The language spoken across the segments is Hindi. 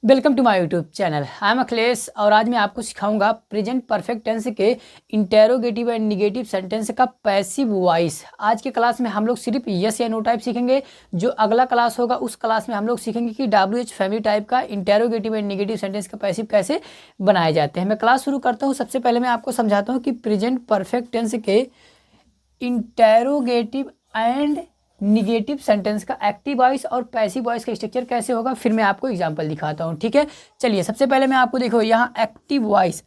Welcome to my YouTube channel. I am Akhilesh और आज मैं आपको सिखाऊंगा प्रेजेंट परफेक्ट टेंस के इंटेरोगेटिव एंड निगेटिव सेंटेंस का पैसिव वॉइस। आज के क्लास में हम लोग सिर्फ यस या नो टाइप सीखेंगे। जो अगला क्लास होगा उस क्लास में हम लोग सीखेंगे कि WH फैमिली टाइप का इंटेरोगेटिव एंड निगेटिव सेंटेंस का पैसिव कैसे बनाए जाते हैं। मैं क्लास शुरू करता हूँ। सबसे पहले मैं आपको समझाता हूँ कि प्रेजेंट परफेक्ट टेंस के इंटेरोगेटिव एंड निगेटिव सेंटेंस का एक्टिव वॉइस और पैसिव वॉइस का स्ट्रक्चर कैसे होगा, फिर मैं आपको एग्जांपल दिखाता हूँ। ठीक है, चलिए सबसे पहले मैं आपको देखो यहाँ एक्टिव वॉइस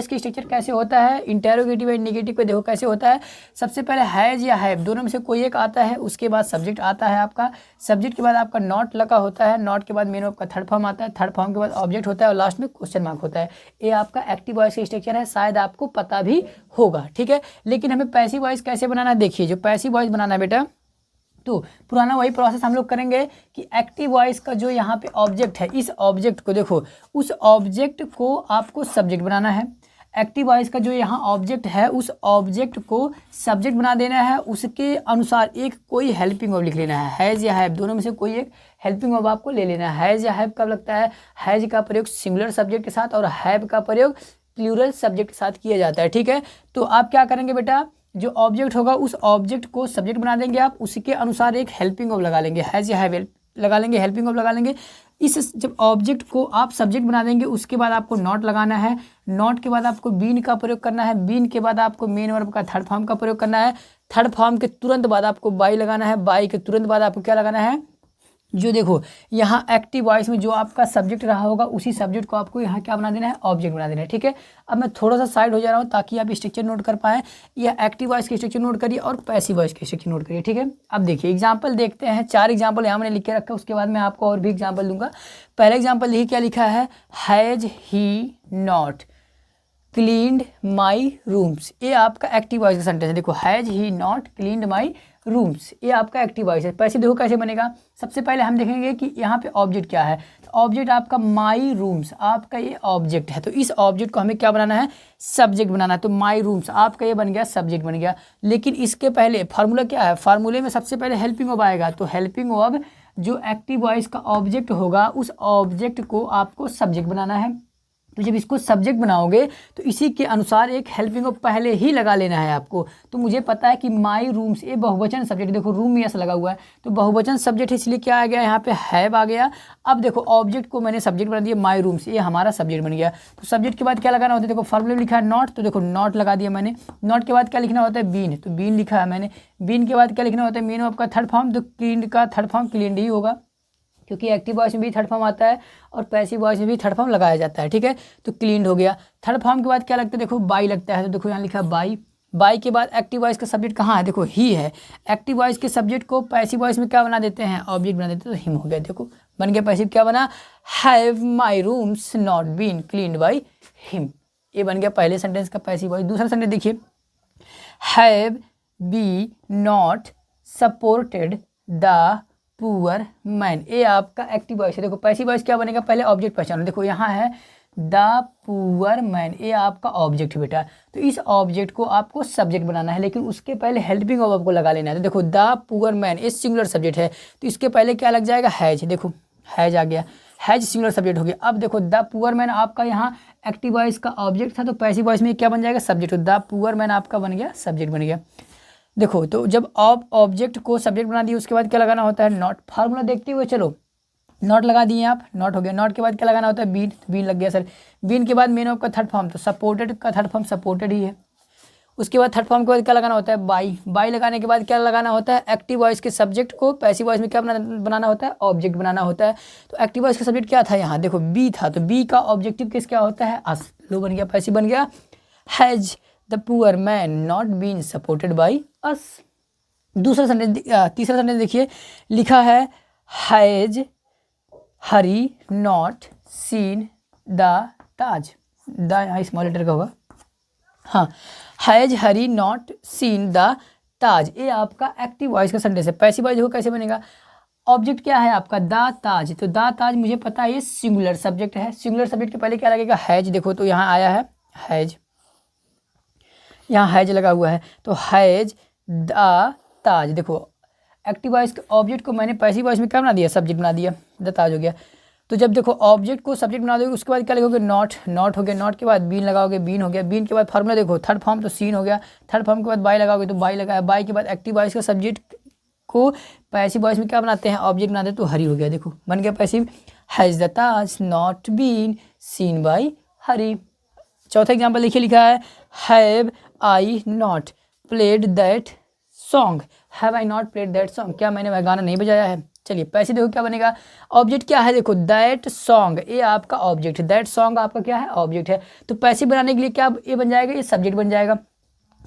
का स्ट्रक्चर कैसे होता है। इंटेरोगेटिव एंड निगेटिव को देखो कैसे होता है। सबसे पहले हैज या हैव दोनों में से कोई एक आता है, उसके बाद सब्जेक्ट आता है आपका, सब्जेक्ट के बाद आपका नॉट लगा होता है, नॉट के बाद मेन ऑफ का थर्ड फॉर्म आता है, थर्ड फॉर्म के बाद ऑब्जेक्ट होता है और लास्ट में क्वेश्चन मार्क होता है। ये आपका एक्टिव वॉइस का स्ट्रक्चर है, शायद आपको पता भी होगा। ठीक है, लेकिन हमें पैसिव वॉइस कैसे बनाना है। देखिए जो पैसिव वॉइस बनाना है बेटा, तो पुराना वही प्रोसेस हम लोग करेंगे कि एक्टिव वॉइस का जो यहाँ पे ऑब्जेक्ट है, इस ऑब्जेक्ट को देखो, उस ऑब्जेक्ट को आपको सब्जेक्ट बनाना है। एक्टिव वॉइस का जो यहाँ ऑब्जेक्ट है उस ऑब्जेक्ट को सब्जेक्ट बना देना है। उसके अनुसार एक कोई हेल्पिंग वर्ब लिख लेना है, हैज़ या हैव दोनों में से कोई एक हेल्पिंग वर्ब आपको ले लेना है। हैज़ या हैव कब लगता है, हैज़ का प्रयोग सिंगुलर सब्जेक्ट के साथ और हैव का प्रयोग प्लूरल सब्जेक्ट के साथ किया जाता है। ठीक है, तो आप क्या करेंगे बेटा, जो ऑब्जेक्ट होगा उस ऑब्जेक्ट को सब्जेक्ट बना देंगे आप, उसके अनुसार एक हेल्पिंग वर्ब लगा लेंगे, हैज़ या हैव लगा लेंगे, हेल्पिंग वर्ब लगा लेंगे। इस जब ऑब्जेक्ट को आप सब्जेक्ट बना देंगे उसके बाद आपको नॉट लगाना है, नॉट के बाद आपको बीन का प्रयोग करना है, बीन के बाद आपको मेन वर्ब का थर्ड फॉर्म का प्रयोग करना है, थर्ड फॉर्म के तुरंत बाद आपको बाई लगाना है, बाई के तुरंत बाद आपको क्या लगाना है, जो देखो यहाँ एक्टिव वॉइस में जो आपका सब्जेक्ट रहा होगा उसी सब्जेक्ट को आपको यहाँ क्या बना देना है, ऑब्जेक्ट बना देना है। ठीक है, अब मैं थोड़ा सा साइड हो जा रहा हूँ ताकि आप स्ट्रक्चर नोट कर पाएँ। या एक्टिव वॉइस के स्ट्रक्चर नोट करिए और पैसिव वॉइस के स्ट्रक्चर नोट करिए। ठीक है, अब देखिए एग्जाम्पल देखते हैं। 4 एग्जाम्पल यहाँ मैंने लिख के रखा है, उसके बाद मैं आपको और भी एग्जाम्पल दूंगा। पहले एग्जाम्पल देखिए क्या लिखा है, has he not cleaned my rooms. ये आपका एक्टिव वॉइस का सेंटेंस है। देखो has he not cleaned my rooms, ये आपका एक्टिव वॉइस है। पैसे देखो कैसे बनेगा। सबसे पहले हम देखेंगे कि यहाँ पे ऑब्जेक्ट क्या है। तो ऑब्जेक्ट आपका माई रूम्स, आपका ये ऑब्जेक्ट है, तो इस ऑब्जेक्ट को हमें क्या बनाना है, सब्जेक्ट बनाना है। तो माई रूम्स आपका ये बन गया सब्जेक्ट बन गया। लेकिन इसके पहले फार्मूला क्या है, फार्मूले में सबसे पहले हेल्पिंग वर्ब आएगा। तो हेल्पिंग वर्ब जो एक्टिव वॉइस का ऑब्जेक्ट होगा उस ऑब्जेक्ट को आपको सब्जेक्ट बनाना है। तो जब इसको सब्जेक्ट बनाओगे तो इसी के अनुसार एक हेल्पिंग वर्ब पहले ही लगा लेना है आपको। तो मुझे पता है कि माई रूम्स ये बहुवचन सब्जेक्ट, देखो रूम में ऐसा लगा हुआ है तो बहुवचन सब्जेक्ट है, इसलिए क्या आ गया यहाँ पे हैव आ गया। अब देखो ऑब्जेक्ट को मैंने सब्जेक्ट बना दिया, माई रूम्स ये हमारा सब्जेक्ट बन गया। तो सब्जेक्ट के बाद क्या लगाना होता है, देखो फॉर्मूले में लिखा है नॉट, तो देखो नॉट लगा दिया मैंने। नॉट के बाद क्या लिखना होता है, बीन, तो बीन लिखा है मैंने। बीन के बाद क्या लिखना होता है, मेन वर्ब का थर्ड फॉर्म, तो क्लीन्ड का थर्ड फॉर्म क्लीन्ड ही होगा क्योंकि एक्टिव वॉइस में भी थर्ड फॉर्म आता है और पैसिव वॉइस में भी थर्ड फॉर्म लगाया जाता है। ठीक है, तो क्लीन्ड हो गया। थर्ड फॉर्म के बाद क्या लगता है, देखो बाई लगता है, तो देखो यहाँ लिखा बाई। बाई के बाद एक्टिव वॉइस का सब्जेक्ट कहाँ है, देखो ही है। एक्टिव वॉइस के सब्जेक्ट को पैसिव वॉइस में क्या बना देते हैं, ऑब्जेक्ट बना देते हैं, तो हिम हो गया। देखो बन गया पैसिव, क्या बना, have my rooms not been cleaned by him. ये बन गया पहले सेंटेंस का पैसिव वॉइस। दूसरा सेंटेंस देखिए, have be not supported the poor man, ये आपका एक्टिव वॉइस है। देखो पैसिव वॉइस क्या बनेगा, पहले ऑब्जेक्ट पहचानो। देखो यहाँ है द पुअर मैन, ये आपका ऑब्जेक्ट है बेटा। तो इस ऑब्जेक्ट को आपको सब्जेक्ट बनाना है, लेकिन उसके पहले हेल्पिंग वर्ब आपको लगा लेना है। तो देखो द पुअर मैन ये सिंगुलर सब्जेक्ट है, तो इसके पहले क्या लग जाएगा, हैज। देखो हैज आ गया, हैज सिंगुलर सब्जेक्ट हो गया। अब देखो द पुअर मैन आपका यहाँ एक्टिव वॉइस का ऑब्जेक्ट था, तो पैसिव वॉइस में क्या बन जाएगा, सब्जेक्ट। तो द पुअर मैन आपका बन गया सब्जेक्ट बन गया। देखो तो जब आप ऑब्जेक्ट को सब्जेक्ट बना दिए उसके बाद क्या लगाना होता है, नॉट। फार्मूला देखते हुए चलो, नॉट लगा दिए आप, नॉट हो गया। नॉट के बाद क्या लगाना होता है, बीन, बीन लग गया सर। बीन के बाद मेन वर्ब का थर्ड फॉर्म, तो सपोर्टेड का थर्ड फॉर्म सपोर्टेड ही है। उसके बाद थर्ड फॉर्म के बाद क्या लगाना होता है, बाई। बाई लगाने के बाद क्या लगाना होता है, एक्टिव वॉइस के सब्जेक्ट को पैसिव वॉइस में क्या बनाना होता है, ऑब्जेक्ट बनाना होता है। तो एक्टिव वॉइस का सब्जेक्ट क्या था, यहाँ देखो बी था, तो बी का ऑब्जेक्टिव किस क्या होता है, अस। लो बन गया पैसिव बन गया, has the poor man not been supported by us. दूसरा सेंटेंस, तीसरा सेंटेंस देखिए, लिखा है has Hari not seen the Taj. The यहाँ स्मॉल लेटर का होगा, हाँ, has Hari not seen the Taj, ये आपका एक्टिव वॉइस का सेंटेंस है। पैसिव वॉइस देखो कैसे बनेगा, ऑब्जेक्ट क्या है आपका, द ताज। तो द ताज मुझे पता है ये सिंगुलर सब्जेक्ट है। सिंगुलर सब्जेक्ट के पहले क्या लगेगा, हैज। देखो तो यहाँ आया है हैज, यहाँ हैज लगा हुआ है, तो हैज द ताज। देखो एक्टिव वॉइस के ऑब्जेक्ट को मैंने पैसिव वॉइस में क्या बना दिया, सब्जेक्ट बना दिया, द ताज हो गया। तो जब देखो ऑब्जेक्ट को सब्जेक्ट बना दोगे उसके बाद क्या लिखोगे नॉट, नॉट हो गया, नॉट के बाद बीन लगाओगे, बीन हो गया, बीन के बाद फार्मूला देखो थर्ड फॉर्म तो सीन हो गया, थर्ड फॉर्म के बाद बाई लगाओगे तो बाई लगाया, बाई के बाद एक्टिव वॉइस का सब्जेक्ट को पैसिव वॉइस में क्या बनाते हैं ऑब्जेक्ट बनाते हैं तो हरी हो गया, देखो बन गया passive. Has the Taj not been seen by Hari. चौथा एग्जाम्पल देखिए लिखा है have I not played that song, have I not played that song, क्या मैंने वह गाना नहीं बजाया है। चलिए पैसे देखो क्या बनेगा, ऑब्जेक्ट क्या है देखो दैट सॉन्ग, ये आपका ऑब्जेक्ट है, दैट सॉन्ग आपका क्या है ऑब्जेक्ट है, तो पैसे बनाने के लिए क्या ये बन जाएगा ये सब्जेक्ट बन जाएगा,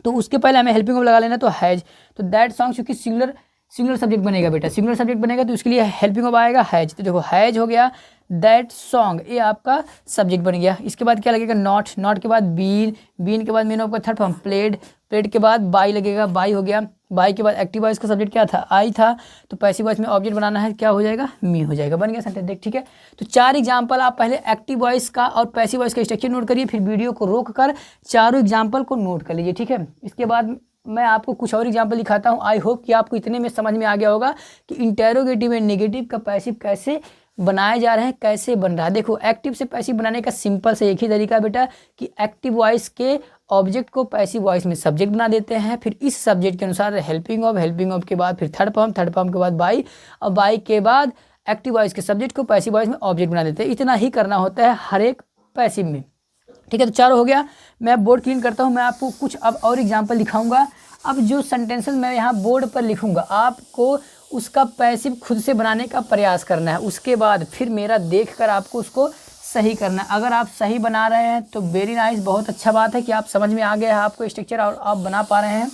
तो उसके पहले हमें हेल्पिंग ऑफ लगा लेना तो हैज, तो दैट सॉन्ग क्योंकि सिंगुलर सब्जेक्ट बनेगा बेटा, सिंगुलर सब्जेक्ट बनेगा तो उसके लिए हेल्पिंग ऑफ आएगा हैज, तो देखो हैज हो गया, दैट सॉन्ग ये आपका सब्जेक्ट बन गया। इसके बाद क्या लगेगा नॉट, नॉट के बाद बीन, बीन के बाद मीन ऑफ का थर्ड फॉर्म प्लेड, प्लेड के बाद बाई लगेगा, बाई हो गया, बाई के बाद एक्टिव वॉइस का सब्जेक्ट क्या था आई था, तो पैसिव वॉइस में ऑब्जेक्ट बनाना है क्या हो जाएगा मी हो जाएगा, बन गया सेंटेंस देख ठीक है। तो 4 एग्जाम्पल आप पहले एक्टिव वॉइस का और पैसिव वॉइस का स्ट्रक्चर नोट करिए, फिर वीडियो को रोक कर चारों एग्जाम्पल को नोट कर लीजिए ठीक है। इसके बाद मैं आपको कुछ और एग्जाम्पल दिखाता हूँ, आई होप कि आपको इतने में समझ में आ गया होगा कि इंटेरोगेटिव एंड नेगेटिव का पैसिव कैसे बनाए जा रहे हैं, कैसे बन रहा है। देखो एक्टिव से पैसिव बनाने का सिंपल से एक ही तरीका है बेटा कि एक्टिव वॉइस के ऑब्जेक्ट को पैसिव वॉइस में सब्जेक्ट बना देते हैं, फिर इस सब्जेक्ट के अनुसार हेल्पिंग ऑफ के बाद फिर थर्ड फॉर्म के बाद बाई, और बाई के बाद एक्टिव वॉइस के सब्जेक्ट को पैसिव वॉइस में ऑब्जेक्ट बना देते हैं। इतना ही करना होता है हर एक पैसिव में ठीक है। तो चारों हो गया, मैं बोर्ड क्लीन करता हूँ, मैं आपको कुछ अब और एग्जाम्पल दिखाऊंगा। अब जो सेंटेंसेस मैं यहाँ बोर्ड पर लिखूंगा आपको उसका पैसिव खुद से बनाने का प्रयास करना है, उसके बाद फिर मेरा देखकर आपको उसको सही करना है। अगर आप सही बना रहे हैं तो वेरी नाइस, बहुत अच्छा बात है कि आप समझ में आ गया है आपको स्ट्रक्चर और आप बना पा रहे हैं,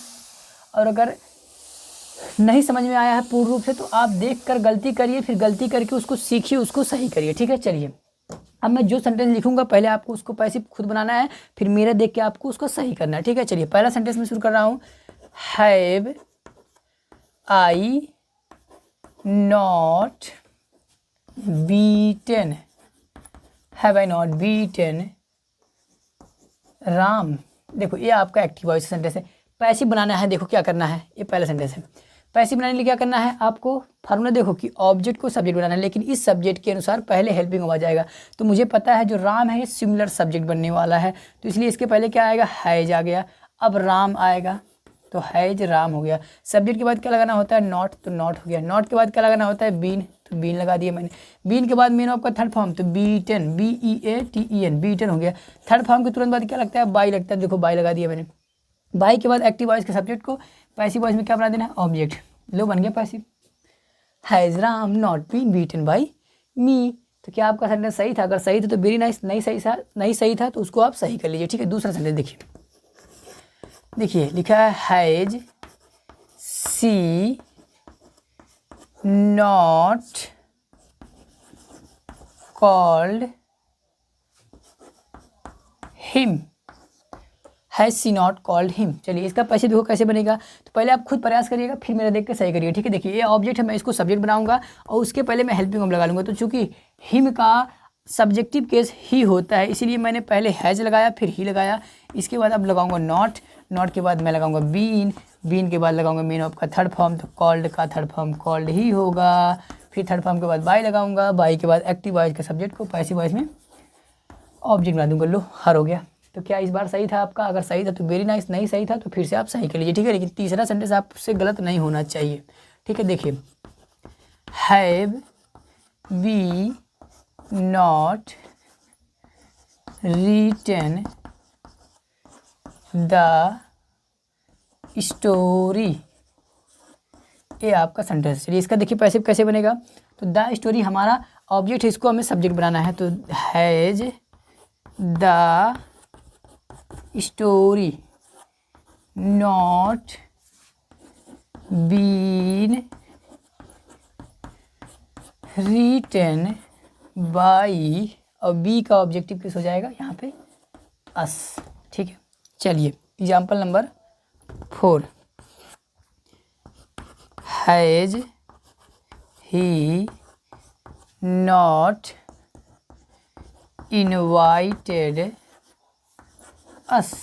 और अगर नहीं समझ में आया है पूर्ण रूप से तो आप देख कर गलती करिए, फिर गलती करके उसको सीखिए, उसको सही करिए ठीक है। चलिए अब मैं जो सेंटेंस लिखूंगा पहले आपको उसको पैसिव खुद बनाना है, फिर मेरा देख के आपको उसको सही करना है ठीक है। चलिए पहला सेंटेंस में शुरू कर रहा हूँ, have I not beaten, have I not beaten Ram. देखो ये आपका एक्टिव वॉइस सेंटेंस है, पैसिव बनाना है, देखो क्या करना है, ये पहला सेंटेंस है। पैसिव बनाने के लिए क्या करना है आपको, फार्मूला देखो कि ऑब्जेक्ट को सब्जेक्ट बनाना है, लेकिन इस सब्जेक्ट के अनुसार पहले हेल्पिंग ऑफ आ जाएगा, तो मुझे पता है जो राम है ये सिमिलर सब्जेक्ट बनने वाला है, तो इसलिए इसके पहले क्या आएगा हैज आ गया, अब राम आएगा तो हैज राम हो गया। सब्जेक्ट के बाद क्या लगाना होता है नॉट, तो नॉट हो गया, नॉट के बाद क्या लगाना होता है बीन, तो बीन लगा दिया मैंने, बीन के बाद मीन ऑफ का थर्ड फॉर्म तो बीटन, BEATEN बीटन हो गया। थर्ड फॉर्म के तुरंत बाद क्या लगता है बाई लगता है, देखो बाई लगा दिया मैंने। बाई के बाद एक्टिव वॉइस के सब्जेक्ट को पैसिव वॉइस में क्या बना देना है ऑब्जेक्ट, लो बन गया passive. Has Ram not been beaten by me, तो क्या आपका सेंटेंस सही था, अगर सही था तो वेरी नाइस, नहीं सही था तो उसको आप सही कर लीजिए ठीक है। दूसरा सेंटेंस देखिए लिखा है has she not called him, has she not called him. चलिए इसका पैसे देखो कैसे बनेगा, तो पहले आप खुद प्रयास करिएगा फिर मेरा देख के सही करिएगा ठीक है। देखिए ये ऑब्जेक्ट है, मैं इसको सब्जेक्ट बनाऊंगा और उसके पहले मैं हेल्पिंग ऑफ लगा लूंगा, तो चूंकि हिम का सब्जेक्टिव केस ही होता है इसीलिए मैंने पहले हैज लगाया फिर ही लगाया। इसके बाद अब लगाऊंगा नॉट, नॉट के बाद मैं लगाऊंगा बीन, बीन के बाद लगाऊंगा मीन ऑफ का थर्ड फॉर्म, तो कॉल्ड का थर्ड फॉर्म कॉल्ड ही होगा, फिर थर्ड फॉर्म के बाद बाई लगाऊंगा, बाई के बाद एक्टिव वॉइस के सब्जेक्ट को पैसिव वॉइस में ऑब्जेक्ट बना दूंगा, लो हर हो गया। तो क्या इस बार सही था आपका, अगर सही था तो वेरी नाइस, नहीं सही था तो फिर से आप सही कर लीजिए ठीक है, लेकिन तीसरा सेंटेंस आपसे गलत नहीं होना चाहिए ठीक है। देखिए have we not written the story, ये आपका सेंटेंस। चलिए इसका देखिए पैसिव कैसे बनेगा, तो द स्टोरी हमारा ऑब्जेक्ट है, इसको हमें सब्जेक्ट बनाना है, तो has the story not been written by, और बी का ऑब्जेक्टिव किस हो जाएगा यहाँ पे अस ठीक है। चलिए example number 4, has he not invited us.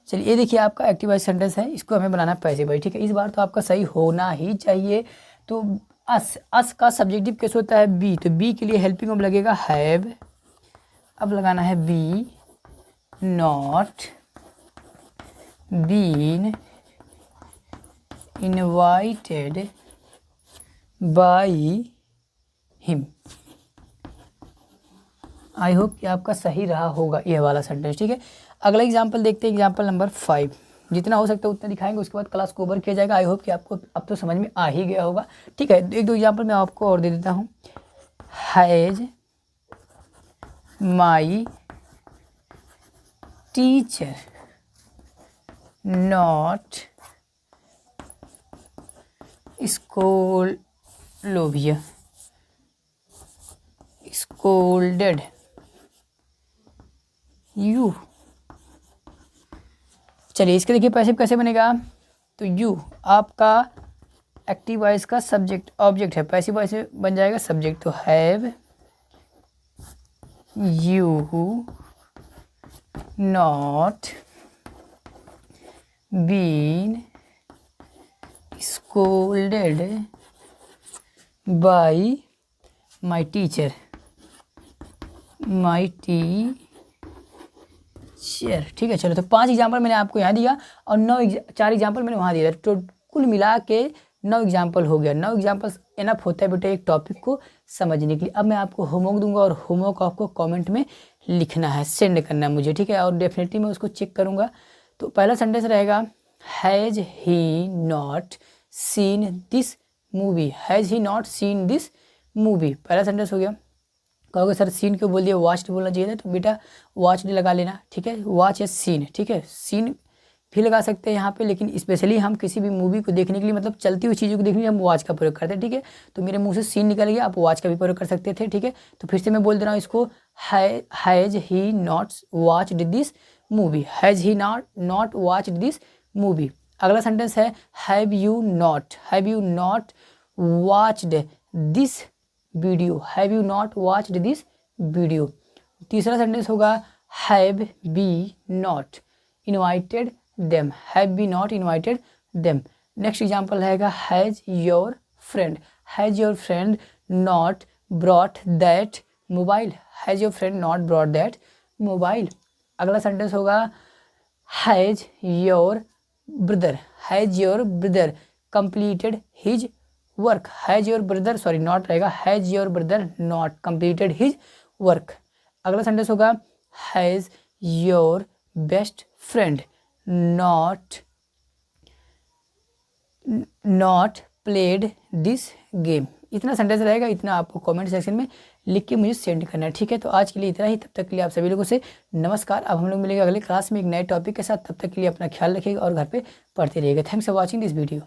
चलिए ये देखिए आपका एक्टिव वॉइस सेंटेंस है, इसको हमें बनाना पैसिव वॉइस ठीक है। इस बार तो आपका सही होना ही चाहिए, तो अस का सब्जेक्टिव कैसे होता है बी, तो बी के लिए हेल्पिंग वर्ब लगेगा हैव। अब लगाना है be not been invited by him. I hope कि आपका सही रहा होगा यह वाला सेंटेंस, ठीक है। अगला एग्जाम्पल देखते हैं, एग्जाम्पल नंबर 5। जितना हो सकता है उतना दिखाएंगे, उसके बाद क्लास को ओवर किया जाएगा। आई होप कि आपको अब तो समझ में आ ही गया होगा, ठीक है। एक दो एग्जाम्पल मैं आपको और दे देता हूँ। Has my teacher not scolded you. चलिए इसके देखिए पैसिव कैसे बनेगा, तो यू आपका एक्टिव वॉइस का सब्जेक्ट ऑब्जेक्ट है, पैसिव वॉइस में बन जाएगा सब्जेक्ट, तो have you not been scolded by my teacher, ठीक है। चलो तो 5 एग्जाम्पल मैंने आपको यहाँ दिया और 4 एग्जाम्पल मैंने वहाँ दिया, तो कुल मिला के 9 एग्जाम्पल हो गया। 9 एग्जाम्पल इनफ होता है बेटा एक टॉपिक को समझने के लिए। अब मैं आपको होमवर्क दूंगा और होमवर्क आपको कमेंट में लिखना है, सेंड करना है मुझे, ठीक है। और डेफिनेटली मैं उसको चेक करूँगा। तो पहला सेंटेंस रहेगा has he not seen this movie, has he not seen this movie, पहला सेंटेंस हो गया। कहोगे सर सीन क्यों बोल दिया, वॉच्ड बोलना चाहिए था, तो बेटा वॉच्ड लगा लेना, ठीक है। वॉच या सीन, ठीक है, सीन भी लगा सकते हैं यहाँ पे, लेकिन स्पेशली हम किसी भी मूवी को देखने के लिए, मतलब चलती हुई चीज़ों को देखने के लिए हम वॉच का प्रयोग करते हैं, ठीक है। तो मेरे मुंह से सीन निकल गया, आप वॉच का भी प्रयोग कर सकते थे, ठीक है। तो फिर से मैं बोल दे रहा हूँ इसको, has he not watched this movie, has he not watched this movie. अगला सेंटेंस है have you not watched this video, have you not watched this video. तीसरा सेंटेंस होगा have be not invited them, have be not invited them. Next example रहेगा has your friend not brought that mobile, has your friend not brought that mobile. अगला सेंटेंस होगा has your brother completed his work, has your brother sorry not रहेगा, has your brother not completed his work. अगला सेंटेंस होगा has your best friend not played this game. इतना सेंटेंस रहेगा, इतना आपको कमेंट सेक्शन में लिख के मुझे सेंड करना है, ठीक है। तो आज के लिए इतना ही, तब तक के लिए आप सभी लोगों से नमस्कार। अब हम लोग मिलेंगे अगले क्लास में एक नए टॉपिक के साथ, तब तक के लिए अपना ख्याल रखिएगा और घर पे पढ़ते रहिएगा। Thanks for watching this video.